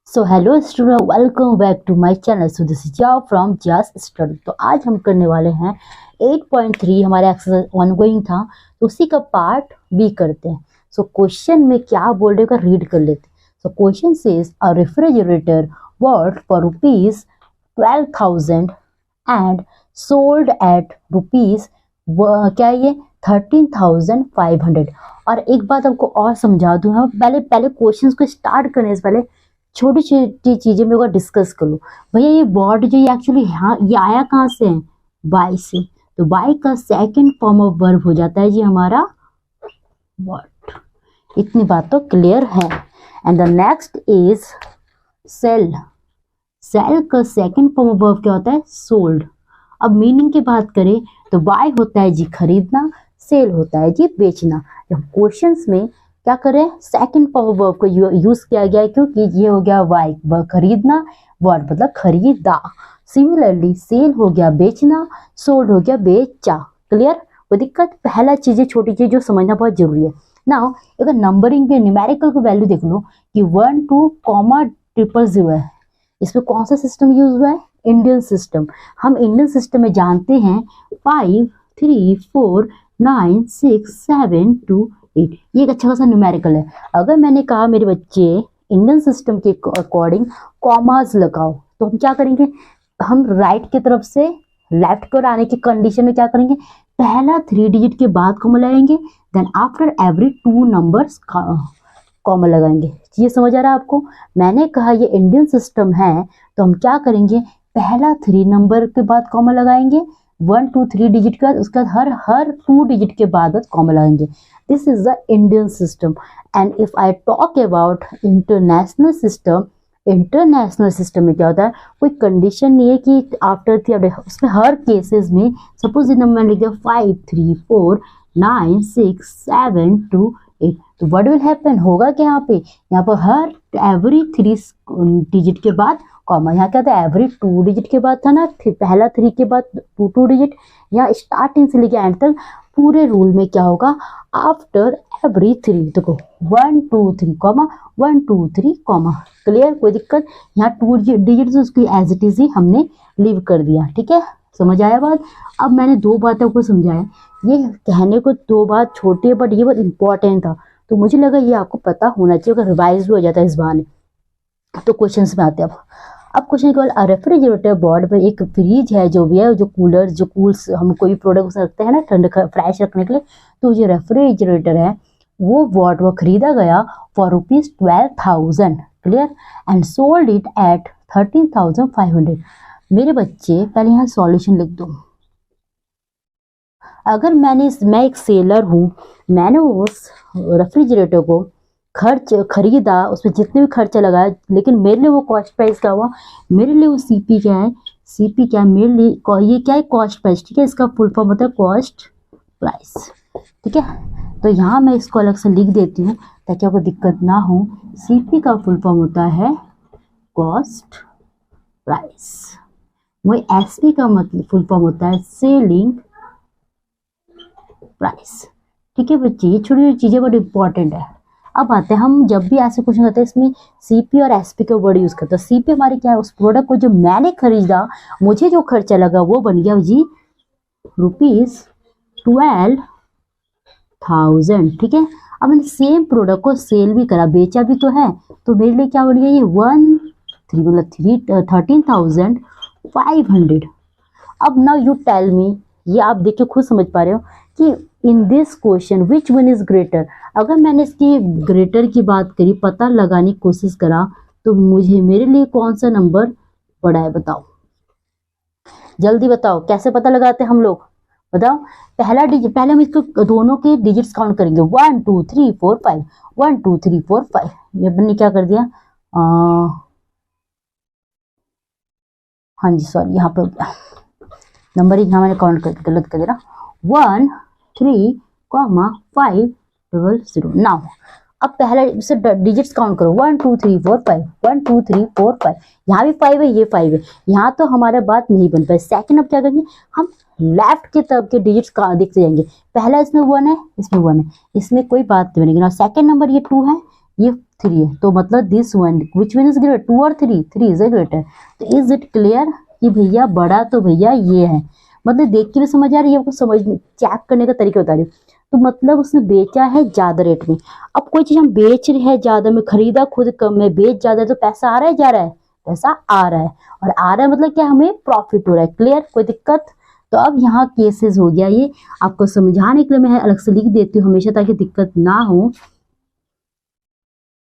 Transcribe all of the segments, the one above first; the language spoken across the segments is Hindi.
So hello student, welcome back to my channel. So this is जाओ फ्रॉम जस स्टडी। तो आज हम करने वाले हैं 8.3। हमारा एक्सरसाइज ऑनगोइंग था, तो उसी का पार्ट बी करते हैं। सो क्वेश्चन में क्या बोल रहे का रीड कर लेते हैं। So question says a refrigerator bought for rupees 12,000 and sold at rupees क्या ये 13,500। और एक बात आपको और समझा दूं, हम पहले क्वेश्चंस को स्टार्ट करने से पहले छोटी छोटी चीजें मेरे को डिस्कस कर लो। भैया ये वर्ड जो ये एक्चुअली यहाँ ये आया कहाँ से है? बाय से। तो बाय का सेकंड फॉर्म ऑफ वर्ब हो जाता है जी हमारा वर्ड। इतनी बात तो क्लियर है। And the next is sell. Sell का सेकंड फॉर्म ऑफ वर्ब क्या होता है? सोल्ड। अब मीनिंग की बात करें तो बाय होता है जी खरीदना, सेल होता है जी बेचना। जब क्वेश्चंस में क्या करें, सेकंड फॉर्म ऑफ वर्ब को यूज किया गया है क्योंकि ये हो गया वाई खरीदना, वर्ड मतलब खरीदा। सिमिलरली सेल हो गया बेचना, सोल्ड हो गया बेचा। क्लियर? कोई दिक्कत? पहला चीजें छोटी चीज जो समझना बहुत जरूरी है। नाउ अगर नंबरिंग पे न्यूमेरिकल को वैल्यू देख लो कि 1 2 000 है, इसमें कौन सा सिस्टम यूज हुआ है? Indian system. हम इंडियन सिस्टम में जानते हैं 5 3 4 9 6 7 2 8। ये एक अच्छा खासा न्यूमेरिकल है। अगर मैंने कहा मेरे बच्चे इंडियन सिस्टम के अकॉर्डिंग कॉमास लगाओ, तो हम क्या करेंगे? हम राइट की तरफ से लेफ्ट को आने की कंडीशन में क्या करेंगे? पहला 3 डिजिट के बाद कॉमा लगाएंगे, then after every 2 numbers comma लगाएंगे। ये समझ आ रहा है आपको? मैंने कहा ये इंडियन सिस्टम है, तो हम क्या करेंगे? पहला 3 नंबर के बाद कॉमा लगाएंगे, 1 2 3 डिजिट के बाद, उसके बाद हर 2 डिजिट के बाद कॉमा लगाएंगे। This is the Indian system. And if I talk about international system, international system में क्या होता है? कोई कंडीशन नहीं है कि आफ्टर थी, उसमें हर केसेस में सपोज ये नंबर लिख दिया 5 3 4 9 6 7 2 8, तो व्हाट विल हैपन? होगा क्या यहाँ पे? यहाँ पर हर एवरी 3 डिजिट के बाद कॉमा। यहाँ क्या था? एवरी 2 डिजिट के बाद था ना, पहला 3 के बाद 2 डिजिट। यहाँ स्टार्टिंग से लेके एंड तक पूरे रूल में क्या होगा? आफ्टर एवरी 3 देखो 1 2 3 कॉमा 1 2 3 कॉमा। क्लियर? कोई दिक्कत? यहाँ 2 डिजिट उसकी एज इट इज ही हमने लीव कर दिया। ठीक है, समझ आया बात? अब मैंने 2 बातों को समझाया। ये कहने को 2 बात छोटी है, बट ये बहुत इंपॉर्टेंट था, तो मुझे लगा ये आपको पता होना चाहिए, अगर रिवाइज भी हो जाता है इस बहाने। तो क्वेश्चंस में आते हैं अब क्वेश्चन केवल रेफ्रिजरेटर बोर्ड पर एक फ्रिज है जो भी है, जो कूलर जो कूल्स हम कोई प्रोडक्ट रखते हैं ना ठंड फ्रेश रखने के लिए, तो जो रेफ्रिजरेटर है वो बोर्ड वो खरीदा गया for rupees 12,000। Clear? And sold it at 13,500। मेरे बच्चे पहले यहाँ सॉल्यूशन लिख दो। अगर मैं एक सेलर हूँ, मैंने उस रेफ्रिजरेटर को खरीदा, उसमें जितने भी खर्चा लगाया, लेकिन मेरे लिए वो कॉस्ट प्राइस क्या हुआ? मेरे लिए वो सीपी क्या है? सीपी क्या है मेरे लिए? ये क्या है? Cost price. ठीक है, इसका फुल फॉर्म होता है कॉस्ट प्राइस। ठीक है, तो यहाँ मैं इसको अलग से लिख देती हूँ ताकि आपको दिक्कत ना हो। सीपी का फुल फॉर्म होता है कॉस्ट प्राइस। वही एसपी का मतलब फुल फॉर्म होता है सेलिंग प्राइस। ठीक है बच्चे, ये छोटी छोटी चीजें बड़ी इंपॉर्टेंट है। अब आते हैं, हम जब भी ऐसे क्वेश्चन करते हैं इसमें सीपी और एसपी का वर्ड यूज करते हैं। सीपी हमारी क्या है? उस प्रोडक्ट को जो मैंने खरीदा, मुझे जो खर्चा लगा वो बन गया जी रुपीज 12,000। ठीक है, अब मैंने सेम प्रोडक्ट को सेल भी करा, बेचा भी तो है, तो मेरे लिए क्या बन गया? ये 13,500। अब नाउ यू टेल मी, ये आप देख के खुद समझ पा रहे हो कि in this question which one is greater. अगर मैंने इसकी ग्रेटर की बात करी, पता लगाने की कोशिश करा, तो मुझे मेरे लिए कौन सा नंबर बड़ा है? बताओ, जल्दी बताओ, कैसे पता लगाते हैं हम लोग? बताओ। पहला डिजिट, पहले हम इसको दोनों के डिजिट्स काउंट करेंगे, 1 2 3 4 5, 1 2 3 4 5। ये मैंने क्या कर दिया? हाँ जी सॉरी, यहाँ पे नंबर यहाँ मैंने काउंट कर गलत कर दिया। 1 3 5 0 नाउ। अब पहला से डिजिट्स काउंट करो, 1 2 3 4 5, 1 2 3 4 5। यहाँ भी 5 है, ये 5 है, यहाँ तो हमारा बात नहीं बन पाए। सेकंड अब क्या करेंगे? हम लेफ्ट की तरफ के डिजिट्स का देखते जाएंगे। पहला इसमें 1 है, इसमें 1 है, इसमें कोई बात नहीं बनेगी ना। सेकंड नंबर ये 2 है, ये 3 है, तो मतलब this one which one is greater, 2 और 3, 3 इज ग्रेटर। तो इज इट क्लियर कि भैया बड़ा तो भैया ये है, मतलब देख के भी समझ आ रही है आपको, समझ चेक करने का तरीका बता रही हूँ। तो मतलब उसने बेचा है ज्यादा रेट में। अब कोई चीज हम बेच रहे हैं ज्यादा में, खरीदा खुद कम में, बेच ज्यादा है, तो पैसा आ रहा है जा रहा है, पैसा आ रहा है, और आ रहा है मतलब क्या, हमें प्रॉफिट हो रहा है। क्लियर, कोई दिक्कत? तो अब यहाँ केसेस हो गया, ये आपको समझाने के लिए मैं अलग से लिख देती हूँ हमेशा ताकि दिक्कत ना हो।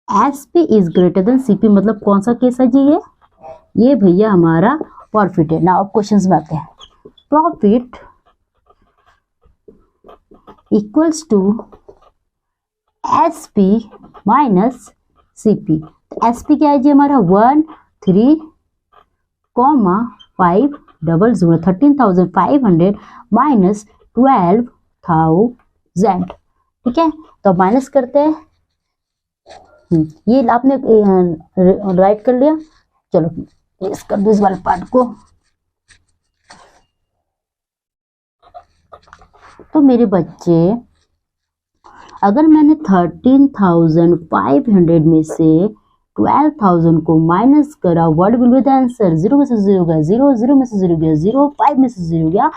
SP is greater than CP, मतलब कौन सा केस है जी, ये भैया हमारा प्रॉफिट है ना। अब क्वेश्चन में आते हैं, profit equals to SP minus CP. SP क्या है जी हमारा 13,500, 13,500 माइनस 12,000। ठीक है, तो माइनस करते हैं। ये आपने राइट कर लिया, चलो इस कर दो इस वाले पार्ट को। तो मेरे बच्चे, अगर मैंने 13,500 में से 12,000 को माइनस करा, what will be the answer? 0 में से 0 गया 0, 0 में से 0 गया 0, 5 में से 0 गया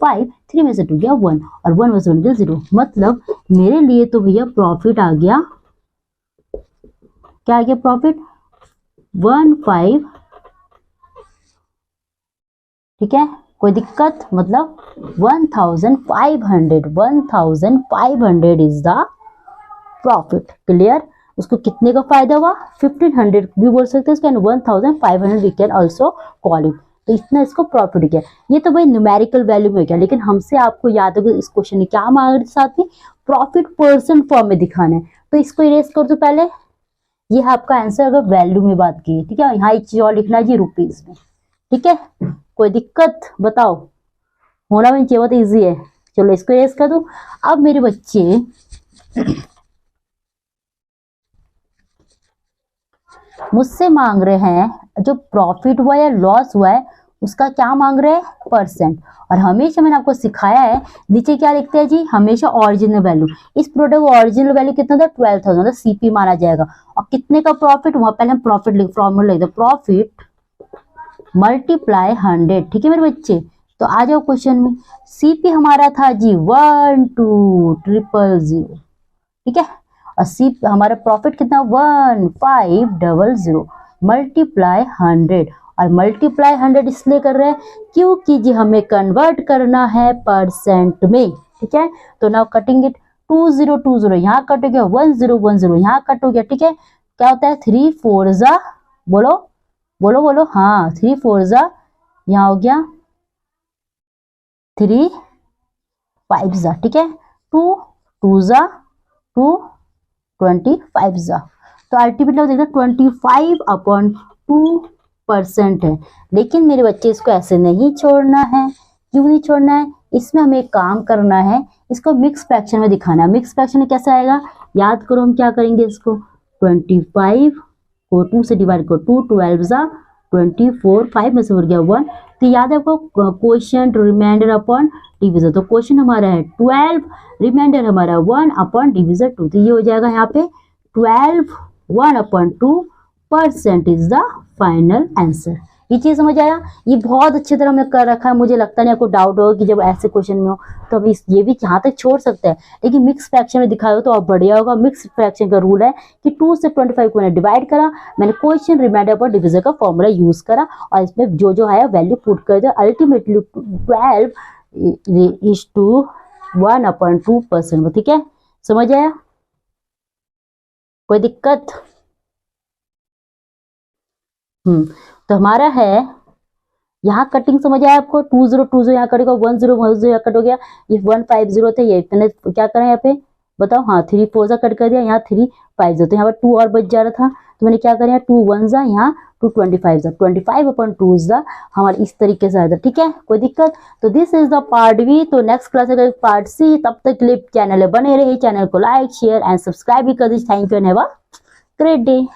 5, 3 में से 2 गया 1, और 1 में से 1 गया 0। मतलब मेरे लिए तो भैया प्रॉफिट आ गया, क्या आ गया प्रॉफिट? 15। ठीक है, कोई दिक्कत? मतलब 1,500 इज द प्रॉफिट। क्लियर? उसको कितने का फायदा हुआ? 1,500 भी बोल सकते हैं इसका, 1,500 we can also call it. तो इतना इसको प्रॉफिट किया। ये तो भाई न्यूमेरिकल वैल्यू में हो गया, लेकिन हमसे आपको याद होगा इस क्वेश्चन में क्या मांग रहे थे, साथ में प्रॉफिट परसेंट फॉर्म में दिखाना है। तो इसको इरेज कर दो पहले, ये है आपका आंसर अगर वैल्यू में बात की। ठीक है, यहाँ एक चीज और लिखना है जी, रुपीज में। ठीक है, कोई दिक्कत? बताओ, होना भी चाहिए, बहुत ईजी है। चलो इसको इरेज कर दो। अब मेरे बच्चे मुझसे मांग रहे हैं जो प्रॉफिट हुआ या लॉस हुआ है उसका क्या मांग रहे हैं? परसेंट। और हमेशा मैंने आपको सिखाया है नीचे क्या लिखते हैं जी, हमेशा ओरिजिनल वैल्यू। इस प्रोडक्ट का ओरिजिनल वैल्यू कितना था? 12,000, मतलब सीपी माना जाएगा। और कितने का प्रॉफिट हुआ? पहले हम प्रॉफिट लिख, फॉर्मूला लिख दो, प्रॉफिट मल्टीप्लाई 100। ठीक है मेरे बच्चे, तो आ जाओ क्वेश्चन में। सीपी हमारा था जी 12,000। ठीक है, और सी हमारा प्रॉफिट कितना? 1500 मल्टीप्लाई 100। और मल्टीप्लाई 100 इसलिए कर रहे हैं क्योंकि जी हमें कन्वर्ट करना है परसेंट में। ठीक है, तो नाउ कटिंग इट, 2020 यहाँ कट हो गया, 1010 यहाँ कट हो गया। ठीक है, क्या होता है? 3 4 जा, बोलो बोलो बोलो, हाँ 3 4 जा, यहाँ हो गया 3 5 जा। ठीक है, 2 2 जा 2, 25 जा, तो अल्टीमेटली देखा 25/2% है। लेकिन मेरे बच्चे इसको ऐसे नहीं छोड़ना है। क्यों नहीं छोड़ना है? इसमें हमें एक काम करना है, इसको मिक्स फ्रैक्शन में दिखाना है। मिक्स फ्रैक्शन में कैसे आएगा? याद करो, हम क्या करेंगे इसको, 25 को 2 से डिवाइड करो, 2 12 जा 24, 5 में से हो गया 1। तो याद है आपको क्वोशिएंट रिमाइंडर अपॉन डिविजन। तो क्वेश्चन हमारा है 12, रिमाइंडर हमारा 1 अपॉन डिविजन 2। तो ये हो जाएगा यहाँ पे 12 1/2% इज द फाइनल आंसर। ये चीज समझ आया? ये बहुत अच्छी तरह हमने कर रखा है। मुझे लगता नहीं आपको डाउट होगा कि जब ऐसे क्वेश्चन में हो तो हम ये भी यहाँ तक छोड़ सकते हैं, लेकिन मिक्स फ्रैक्शन में दिखाया हो तो अब बढ़िया होगा। मिक्स फ्रैक्शन का रूल है कि 2 से 25 को मैंने डिवाइड करा, मैंने क्वेश्चन रिमाइंडर पर डिविजन का फॉर्मूला यूज करा और इसमें जो है वैल्यू पुट कर दिया। Ultimately 12 is to 1/2%। ठीक है, समझ आया? कोई दिक्कत? तो हमारा है यहाँ कटिंग समझ आया आपको? 2020 यहाँ कटेगा, 1010 यहाँ कट हो गया, ये 150 थे, ये इतने क्या करें यहाँ पे बताओ? हाँ 3 4 कट कर दिया, यहाँ 3 5 तो यहाँ पर 2 और बच जा रहा था, तो मैंने क्या करें 2 1 यहाँ 2 25 25/2 हमारे इस तरीके से आया था। ठीक है, कोई दिक्कत? तो this is the part B. तो नेक्स्ट क्लास है पार्ट सी। तब तक क्लिप चैनल बने रहे, चैनल को लाइक शेयर एंड सब्सक्राइब भी कर दीजिए। Thank you and have a great day.